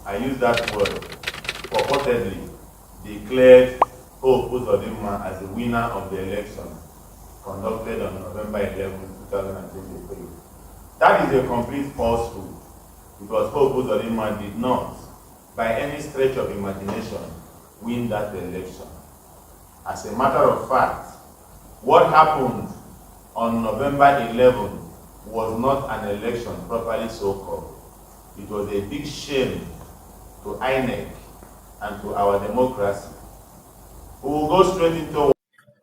I use that word, purportedly declared Hope Uzodinma as the winner of the election conducted on November 11, 2023. That is a complete falsehood, because Hope Uzodinma did not, by any stretch of imagination, win that election. As a matter of fact, what happened on November 11 was not an election properly so called. It was a big shame to INEC and to our democracy. We will go straight into.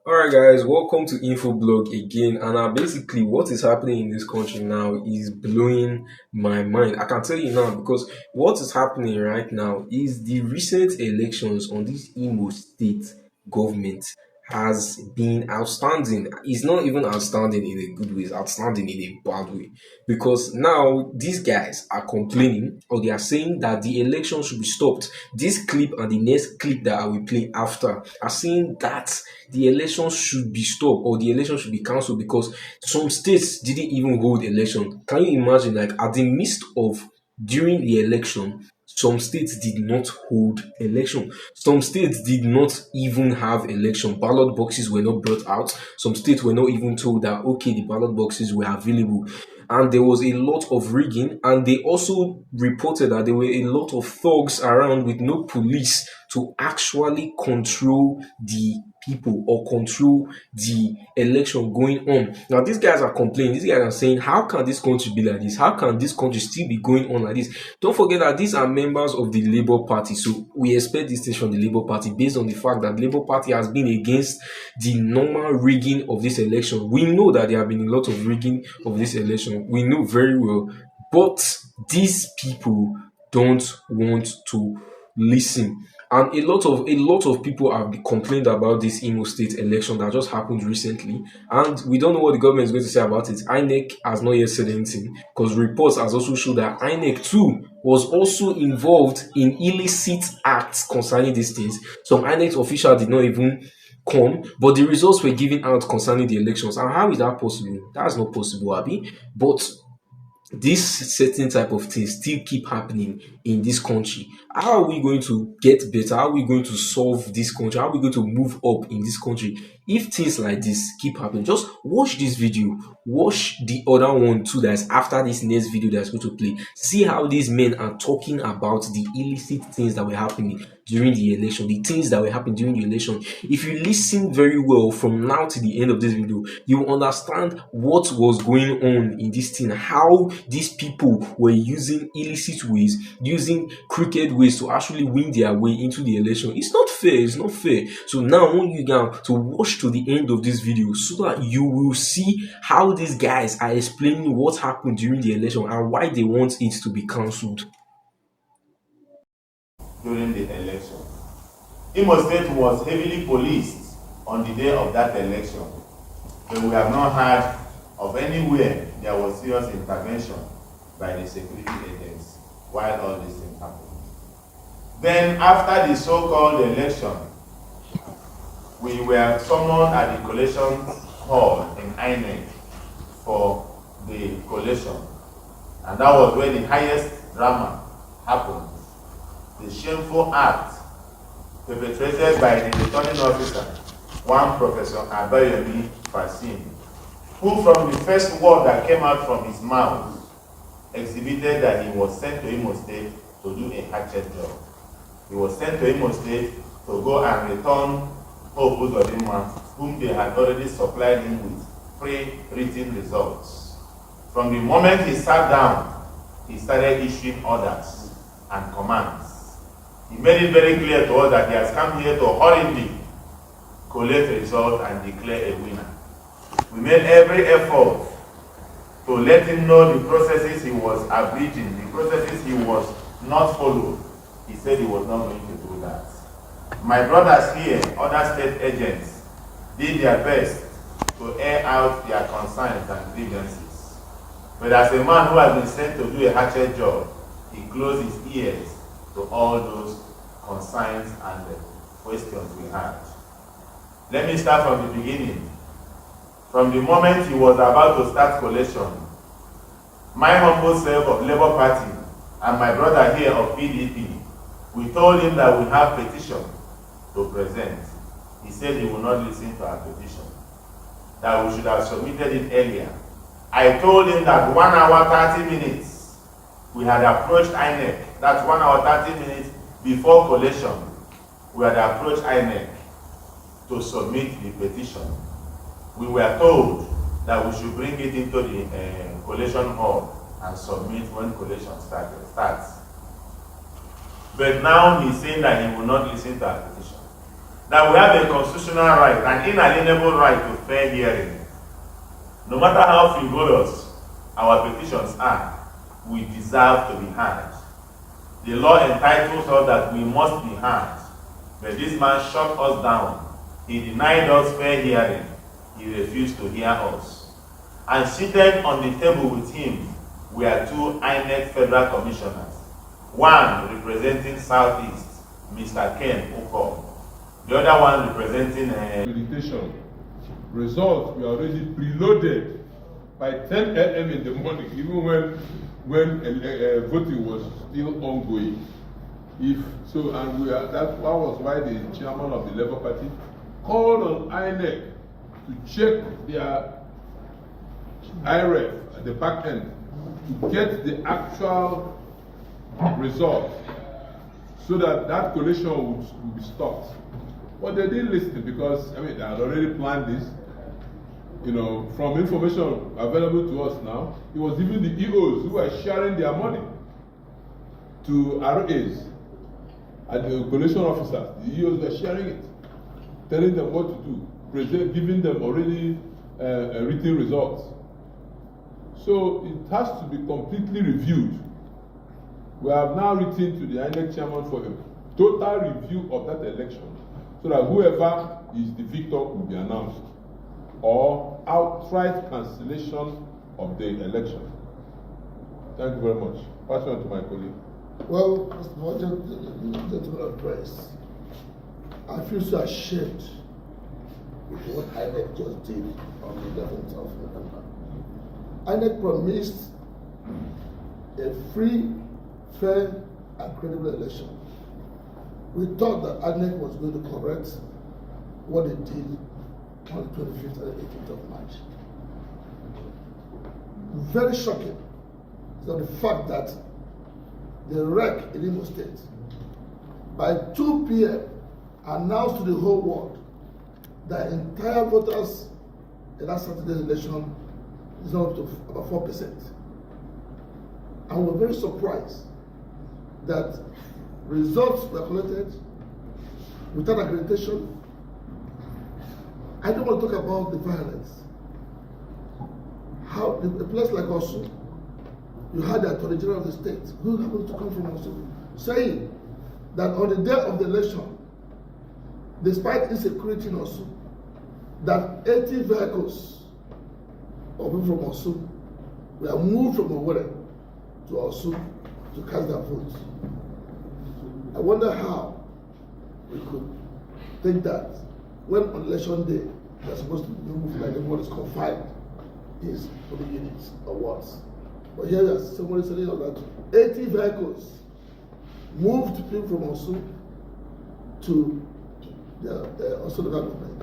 Alright guys, welcome to Infoblog again, and basically what is happening in this country now is blowing my mind. I can tell you now, because what is happening right now is the recent elections on this IMO state government has been outstanding. It's not even outstanding in a good way, it's outstanding in a bad way. Because now these guys are complaining, or they are saying that the election should be stopped. This clip and the next clip that I will play after are saying that the election should be stopped, or the election should be cancelled, because some states didn't even hold election. Can you imagine, like at the midst of during the election, some states did not hold election. Some states did not even have election. Ballot boxes were not brought out. Some states were not even told that, okay, the ballot boxes were available. And there was a lot of rigging. And they also reported that there were a lot of thugs around with no police to actually control the people or control the election going on. Now, these guys are complaining. These guys are saying, how can this country be like this? How can this country still be going on like this? Don't forget that these are members of the Labour Party. So we expect this thing from the Labour Party based on the fact that the Labour Party has been against the normal rigging of this election. We know that there have been a lot of rigging of this election. We know very well. But these people don't want to listen. And a lot of people have complained about this Imo State election that just happened recently, and we don't know what the government is going to say about it. INEC has not yet said anything, because reports has also shown that INEC too was also involved in illicit acts concerning these things. Some INEC officials did not even come, but the results were given out concerning the elections. And how is that possible? That's not possible, Abby. But this certain type of things still keep happening in this country. How are we going to get better? How are we going to solve this country? How are we going to move up in this country if things like this keep happening? Just watch this video, watch the other one too that's after this next video that's going to play. See how these men are talking about the illicit things that were happening during the election, the things that were happening during the election. If you listen very well from now to the end of this video, you will understand what was going on in this thing, how these people were using illicit ways, using crooked ways to actually win their way into the election. It's not fair. It's not fair. So now I want you guys to watch to the end of this video so that you will see how these guys are explaining what happened during the election and why they want it to be cancelled. During the election, Imo State was heavily policed on the day of that election, but we have not heard of anywhere there was serious intervention by the security agents while all this thing happened. Then after the so-called election, we were summoned at the collation hall in INEC for the collation, and that was where the highest drama happened. The shameful act perpetrated by the returning officer, one Professor Abayomi Fasim, who from the first word that came out from his mouth exhibited that he was sent to Imo State to do a hatchet job. He was sent to Imo State to go and return Hope Uzodinma, whom they had already supplied him with pre-written results. From the moment he sat down, he started issuing orders and commands. He made it very clear to us that he has come here to hurriedly collect a result and declare a winner. We made every effort to let him know the processes he was abridging, the processes he was not following. He said he was not going to do that. My brothers here, other state agents, did their best to air out their concerns and grievances. But as a man who has been sent to do a hatchet job, he closed his ears to all those concerns and questions we had. Let me start from the beginning. From the moment he was about to start collation, my humble self of Labour Party and my brother here of PDP, we told him that we have petition to present. He said he will not listen to our petition, that we should have submitted it earlier. I told him that 1 hour 30 minutes we had approached INEC. That's 1 hour 30 minutes before collation. We had approached INEC to submit the petition. We were told that we should bring it into the collation hall and submit when collation starts. But now he's saying that he will not listen to our petition. That we have a constitutional right, an inalienable right to fair hearing. No matter how frivolous our petitions are, we deserve to be heard. The law entitles us that we must be heard. But this man shut us down. He denied us fair hearing. He refused to hear us. And seated on the table with him were 2 INEC federal commissioners. One representing Southeast, Mr. Ken Oko. The other one representing Accreditation. Results were already preloaded by 10 a.m. in the morning, even when voting was still ongoing. That was why the chairman of the Labour Party called on INEC to check their IREF at the back end to get the actual result, so that collation would be stopped. But they didn't listen because they had already planned this. From information available to us now, it was even the EOs who were sharing their money to RAs and the collation officers. The EOs were sharing it, telling them what to do, giving them already written results. So it has to be completely reviewed. We have now written to the INEC chairman for a total review of that election, so that whoever is the victor will be announced, or outright cancellation of the election. Thank you very much. Pass on to my colleague. Well, first of all, gentlemen of press, I feel so ashamed with what INEC just did on the 11th of November. INEC promised a free, fair, and credible election. We thought that INEC was going to correct what it did on the 25th and 18th of March. Very shocking is the fact that the REC in Imo State, by 2 p.m., announced to the whole world that entire voters in that Saturday's election is not up to about 4%. And we're very surprised that results were collected without accreditation. I don't want to talk about the violence. How a place like Osun, you had the Attorney General of the state, who happened to come from Osun, saying that on the day of the election, despite insecurity in Osun, that 80 vehicles of people from Osun were moved from Owerri to Osun to cast their votes. I wonder how we could think that when on election day they're supposed to move like everyone is confined is for the units or what. But here there's somebody saying that 80 vehicles moved people from Osun to the Osun local government.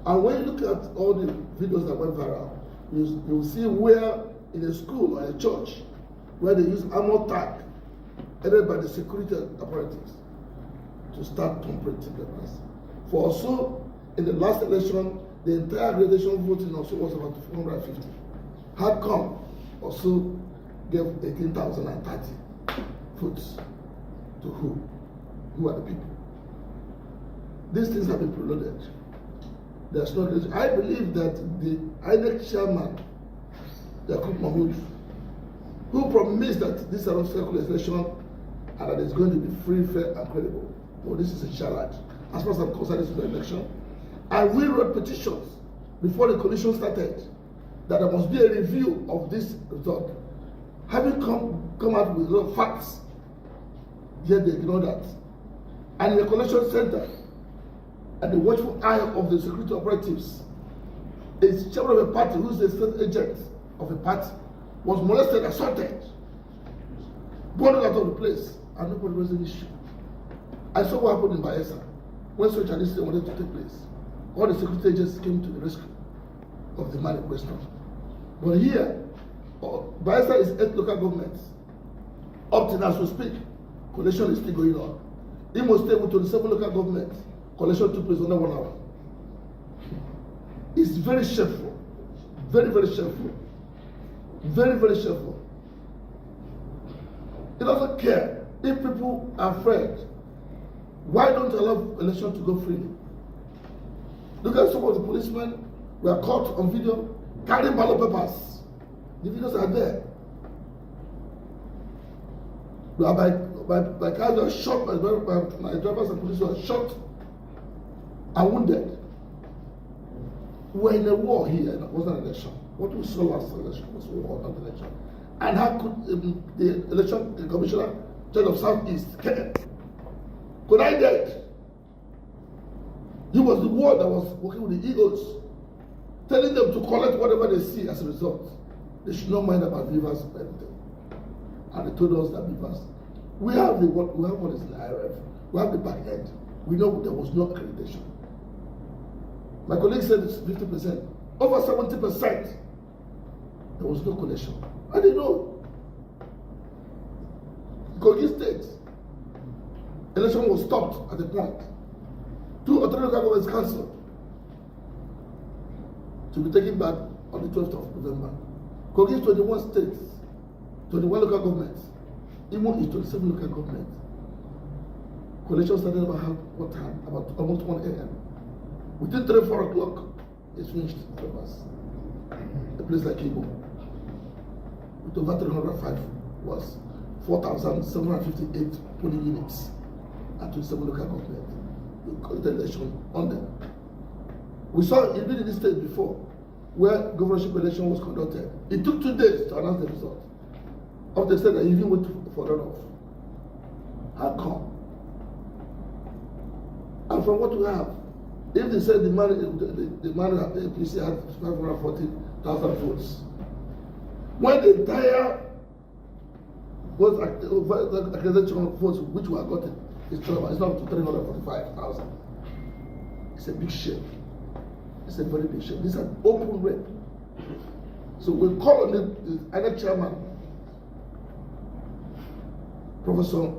And when you look at all the videos that went viral, you'll see where in a school or a church where they use armor tag headed by the security apparatus to start tampering papers. For Osun, in the last election, the entire accreditation vote in Osun was about 450. How come Osun gave 18,030 votes to who? Who are the people? These things have been preloaded. There's no. I believe that the INEC chairman, Yakub Mahmoud, who promised that this is an obstacle election and that it's going to be free, fair, and credible. Well, this is a charade. As far as I'm concerned, this is the election. And we wrote petitions before the coalition started that there must be a review of this result. Having come out with a lot of facts, yet they ignore that. And in the coalition center, and the watchful eye of the security operatives, a chairman of a party who is the state agent of a party was molested, assaulted. bundled out of the place, and nobody raised an issue. I saw what happened in Bayelsa when such an incident wanted to take place. All the security agents came to the rescue of the man in question. But here, Bayelsa is 8 local governments. Up till as we speak, collection is still going on. Imostate with 27 local governments, collection took place under 1 hour. It's very shameful. Very, very shameful. Very, very shameful. It doesn't care if people are afraid. Why don't allow election to go freely? Look at some of the policemen were caught on video carrying ballot papers. The videos are there. My cars were shot, my drivers and police were shot and wounded. We're in a war here, it wasn't an election. What we saw last election was war, not election. And how could the election commissioner, judge of Southeast, care? Could I get? He was the one that was working with the EOs, telling them to collect whatever they see as a result. They should not mind about beavers or anything. And they told us that beavers, we have what is in the IRF, we have the back end. We know there was no accreditation. My colleague said it's 50%, over 70%. There was no collection. I didn't know. Kogi State, election was stopped at the point. 2 or 3 local governments cancelled to be taken back on the 12th of November. Kogi is 21 states, 21 local governments. IMO is 27 local governments. Collection started about what time? About almost 1 a.m. Within 3 or 4 o'clock, it's finished for us. A place like IMO, with over 305 was 4,758 polling units and 27 local governments. We collected election on them. We saw it in this state before, where governorship election was conducted. It took 2 days to announce the result. Of the state that you even went for runoff. How come? And from what we have, if they said the man at the APC had 540,000 votes, when the entire accreditation votes which were gotten is not to 345,000. It's a big shame. It's a very big shame. This is an open rape. So we call on the INEC chairman, Professor